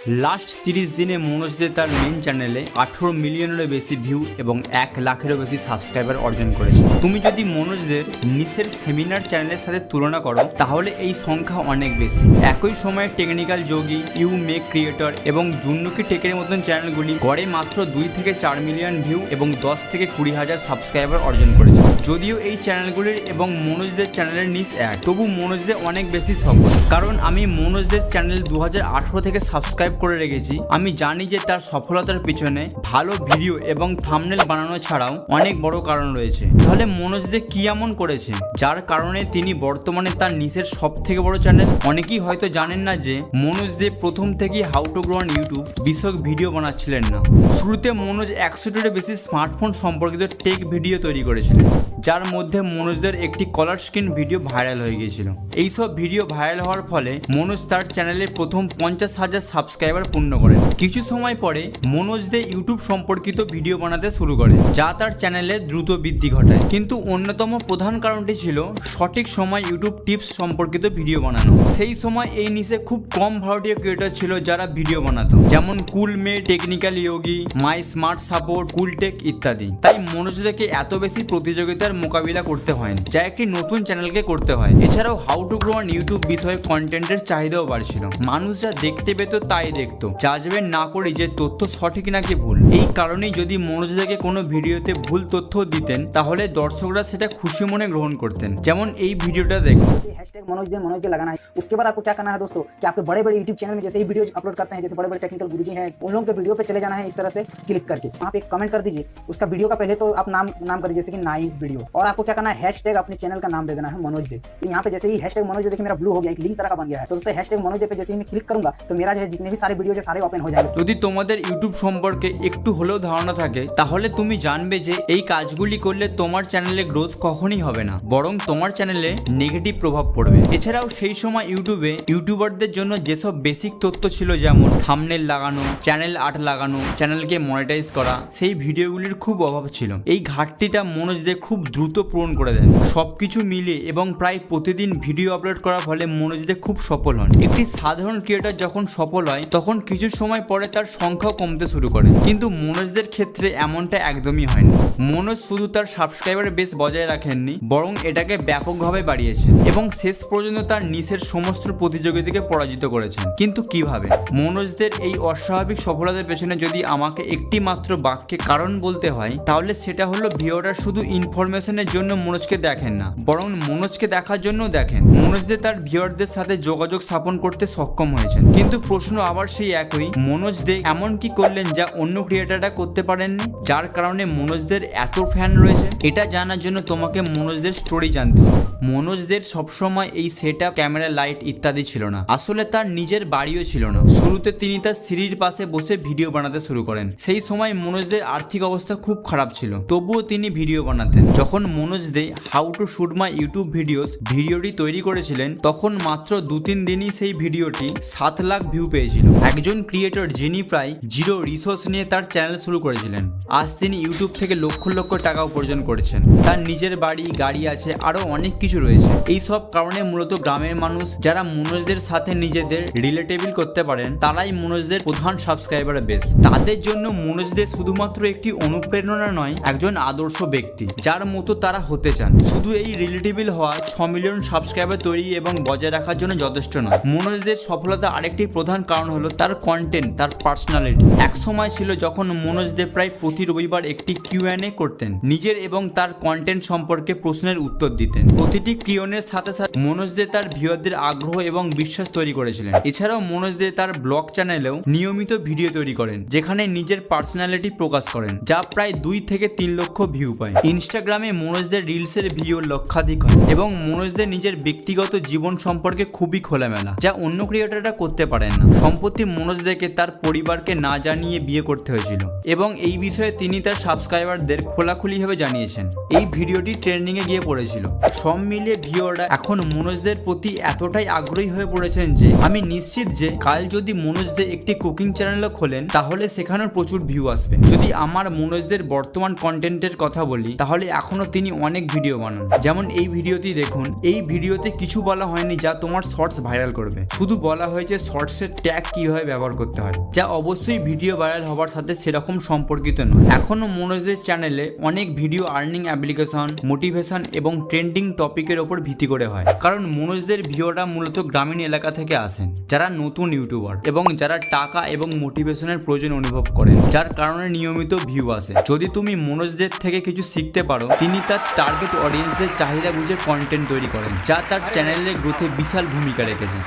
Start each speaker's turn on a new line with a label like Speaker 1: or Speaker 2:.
Speaker 1: Last 30 দিনে মনোজ দে তার main চ্যানেলে 18 মিলিয়নেরও বেশি ভিউ এবং 1 লাখেরও বেশি সাবস্ক্রাইবার অর্জন করেছে। তুমি যদি মনোজদের নিচের সেমিনার চ্যানেলের সাথে তুলনা করো তাহলে এই সংখ্যা অনেক বেশি। একই সময়ে technical Yogi, you make creator এবং জুন্নুকি টেকের মতন চ্যানেলগুলি গড়ে মাত্র 2 থেকে 4 মিলিয়ন ভিউ এবং 10 থেকে 20,000 সাবস্ক্রাইবার অর্জন করেছে। যদিও এই চ্যানেলগুলির এবং মনোজদের চ্যানেলের নিচ এক, তবু মনোজদে অনেক বেশি সফল। কারণ আমি মনোজদের চ্যানেল 2018 থেকে সাবস্ক্রাইব করে রেখেছি। আমি জানি যে তার সফলতার পিছনে ভালো ভিডিও এবং থাম্বনেল বানানো ছাড়াও অনেক বড় কারণ রয়েছে। তাহলে মনোজ দে কি এমন করেছে যার কারণে তিনি বর্তমানে তার নিচের সব থেকে বড় চ্যানেল? অনেকেই হয়তো জানেন না যে মনোজ দে প্রথম থেকেই how to grow on YouTube বিষয়ক ভিডিও বানাচ্ছিলেন না। শুরুতে মনোজ 100-টিরও বেশি স্মার্টফোন সম্পর্কিত টেক ভিডিও তৈরি করেছিলেন, যার মধ্যে মনোজদের একটি কলার স্ক্রিন ভিডিও ভাইরাল হয়ে গিয়েছিল। এইসব ভিডিও ভাইরাল হওয়ার ফলে মনোজ তার চ্যানেলে প্রথম 50,000 সাবস্ক্রাইবার পূর্ণ করেন। কিছু সময় পরে মনোজ দে ইউটিউব সম্পর্কিত ভিডিও বানাতে শুরু করে, যা তার চ্যানেলে দ্রুত বৃদ্ধি ঘটায়। কিন্তু অন্যতম প্রধান কারণটি ছিল সঠিক সময় ইউটিউব টিপস সম্পর্কিত ভিডিও বানানো। সেই সময় এই নিচে খুব কম ভারতীয় ক্রিয়েটর ছিল যারা ভিডিও বানাতো, যেমন cool me, technical Yogi, my smart support, cool tech ইত্যাদি। তাই মনোজ দেকে এত বেশি প্রতিযোগিতার মোকাবিলা করতে হয়নি যা একটি নতুন চ্যানেলকে করতে হয়। এছাড়াও how to grow on YouTube বিষয়ে কন্টেন্টের চাহিদাও বাড়ছিল। মানুষ যা দেখতে পেত তাই দেখতো, জাজমেন্ট না করে যে তথ্য সঠিক নাকি ভুল। এই কারণেই যদি মনোজ দেকে কোনো ভিডিওতে ভুল তথ্য দিতেন তাহলে দর্শকরা সেটা খুশি মনে গ্রহণ করতেন। যেমন এই ভিডিওটা দেখো।
Speaker 2: मनोज दे लगाना है। उसके बाद आपको क्या करना है दोस्तों कि आपके बड़े बड़े यूट्यूब चैनल में जैसे ही वीडियो अपलोड करते हैं, जैसे बड़े बड़े टेक्निकल गुरुजी हैं, उन लोगों के वीडियो पे चले जाना है। इस तरह से क्लिक करके वहाँ पे एक कमेंट कर दीजिए। उसका वीडियो का पहले तो आप नाम कर दीजिए जैसे कि नाइस वीडियो, और आपको क्या करना है हैशटैग अपने चैनल का नाम दे देना है मनोज दे। तो यहाँ पे जैसे ही हैशटैग मनोज दे देखिए मेरा ब्लू हो गया, एक लिंक तरह का बन गया है। तो दोस्तों हैशटैग मनोज दे पे जैसे ही मैं क्लिक करूंगा तो मेरा जो है जितने भी सारे वीडियो है सारे ओपन हो जाएंगे।
Speaker 1: যদি তোমাদের ইউটিউব সম্পর্কে একটু হলেও ধারণা থাকে তাহলে তুমি জানবে যে এই কাজগুলি করলে তোমার চ্যানেলে গ্রোথ কখনই হবে না, বরং তোমার চ্যানেলে নেগেটিভ প্রভাব পড়বে। এছাড়াও সেই সময় ইউটিউবে ইউটিউবারদের জন্য যেসব বেসিক তথ্য ছিল, যেমন থাম্বনেল লাগানো, চ্যানেল আর্ট লাগানো, চ্যানেলকে মনিটাইজ করা, সেই ভিডিওগুলির খুব অভাব ছিল। এই ঘাটতিটা মনোজ দে খুব দ্রুত পূরণ করে দেন। সবকিছু মিলিয়ে এবং প্রায় প্রতিদিন ভিডিও আপলোড করার ফলে মনোজ দে খুব সফল হন। একটি সাধারণ ক্রিয়েটর যখন সফল হয় তখন কিছু সময় পরে তার সংখ্যাও কমতে শুরু করে, কিন্তু মনোজদের ক্ষেত্রে এমনটা একদমই হয়নি। মনোজ শুধু তার সাবস্ক্রাইবার বেস বজায় রাখেননি, বরং এটাকে ব্যাপকভাবে বাড়িয়েছেন এবং শেষ পর্যন্ত তার নিচের সমস্ত প্রতিযোগীদেরকে পরাজিত করেছেন। কিন্তু কিভাবে? মনোজদের এই অস্বাভাবিক সফলতার পেছনে যদি আমাকে একটি মাত্র বাক্যে কারণ বলতে হয় তাহলে সেটা হলো ভিউয়াররা শুধু ইনফরমেশনের জন্য মনোজকে দেখেন না, বরং মনোজকে দেখার জন্য দেখেন। মনোজদের তার ভিউয়ারদের সাথে যোগাযোগ স্থাপন করতে সক্ষম হয়েছেন। কিন্তু প্রশ্ন আবার সেই একই, মনোজ দে এমন কি করলেন যা অন্য ক্রিয়েটাররা করতে পারেননি, যার কারণে মনোজদের এত ফ্যান রয়েছে? এটা জানার জন্য তোমাকে মনোজদের স্টোরি জানতে হবে। মনোজদের সবসময় এই সেটআপ, ক্যামেরা, লাইট ইত্যাদি ছিল না। আসলে তার নিজের বাড়িও ছিল না। শুরুতে তিনি তার স্ত্রীর পাশে বসে ভিডিও বানাতে শুরু করেন। সেই সময় মনোজদের আর্থিক অবস্থা খুব খারাপ ছিল, তবুও তিনি ভিডিও বানাতেন। যখন Manoj Dey how to shoot my YouTube ভিডিওটি তৈরি করেছিলেন তখন মাত্র 2-3 দিনই সেই ভিডিওটি 7 লাখ ভিউ পেয়েছিল। একজন ক্রিয়েটর যিনি প্রায় জিরো রিসোর্স নিয়ে তার চ্যানেল শুরু করেছিলেন, আজ তিনি ইউটিউব থেকে লক্ষ লক্ষ টাকা উপার্জন করেছেন। তার নিজের বাড়ি, গাড়ি আছে, আরো অনেক কিছু রয়েছে। এই সব কারণে মূলত গ্রামের মানুষ যারা মনোজদের সাথে নিজেদের রিলেটেবল করতে পারেন তারাই মনোজদের প্রধান সাবস্ক্রাইবার বেস। তাদের জন্য মনোজদের শুধুমাত্র একটি অনুপ্রেরণা নয়, একজন আদর্শ ব্যক্তি যার মতো তারা হতে চান। শুধু এই রিলেটেবল হওয়া 6 মিলিয়ন সাবস্ক্রাইবার তৈরি এবং বজায় রাখার জন্য যথেষ্ট নয়। মনোজদের সফলতা আরেকটি প্রধান কারণ হলো তার কন্টেন্ট, তার পার্সোনালিটি। এক সময় ছিল যখন মনোজ দে প্রায় প্রতি রবিবার একটি কিউএনএ করতেন, নিজের এবং তার কন্টেন্ট সম্পর্কে প্রশ্নের উত্তর দিতেন। প্রতিটি কিউএনএর সাথে সাথে মনোজ দে তার ভিউয়ারদের আগ্রহ এবং বিশ্বাস তৈরি করেছিলেন। এছাড়াও মনোজ দে তার ব্লগ চ্যানেলেও নিয়মিত ভিডিও তৈরি করেন, যেখানে নিজের পার্সোনালিটি প্রকাশ করেন, যা প্রায় 2 থেকে 3 লক্ষ ভিউ পায়। ইনস্টাগ্রামে মনোজদের রিলসের ভিডিও লক্ষাধিক হয় এবং মনোজদের নিজের ব্যক্তিগত জীবন সম্পর্কে খুবই খোলামেলা, যা অন্য ক্রিয়েটররা করতে পারেন না। সম্প্রতি মনোজ দেকে তার পরিবারকে না জানিয়ে বিয়ে করতে হয়েছিল এবং এই বিষয়ে তিনি তার সাবস্ক্রাইবারদের খোলাখুলিভাবে জানিয়েছেন। এই ভিডিওটি ট্রেন্ডিংয়ে গিয়ে পড়েছিল। সব মিলিয়ে ভিউয়াররা এখন মনোজদের প্রতি এতটাই আগ্রহী হয়ে পড়েছেন যে আমি নিশ্চিত যে কাল যদি মনোজদের একটি কুকিং চ্যানেলও খোলেন তাহলে সেখানেও প্রচুর ভিউ আসবে। যদি আমার মনোজদের বর্তমান কন্টেন্টের কথা বলি তাহলে এখনো তিনি অনেক ভিডিও বানান, যেমন এই ভিডিওটি দেখুন। এই ভিডিওতে কিছু বলা হয়নি যা তোমার শর্টস ভাইরাল করবে, শুধু বলা হয়েছে শর্টসের ট্যাগ কিভাবে ব্যবহার করতে হয়, যা অবশ্যই ভিডিও ভাইরাল হওয়ার সাথে সেরকম সম্পর্কিত নয়। এখনো মনোজদের চ্যানেলে অনেক ভিডিও আর্নিং অ্যাপ্লিকেশন, মোটিভেশন এবং ট্রেন্ডিং টপিকের ওপর ভিত্তি করে হয়, কারণ মনোজদের ভিডিওটা মূলত গ্রামীণ এলাকা থেকে আসেন, যারা নতুন ইউটিউবার এবং যারা টাকা এবং মোটিভেশনের প্রয়োজন অনুভব করেন, যার কারণে নিয়মিত ভিউ আসে। যদি তুমি মনোজদের থেকে কিছু শিখতে পারো, তিনি তার টার্গেট অডিয়েন্সদের চাহিদা বুঝে কন্টেন্ট তৈরি করেন, যা তার চ্যানেলের গ্রোথে বিশাল ভূমিকা রেখেছে।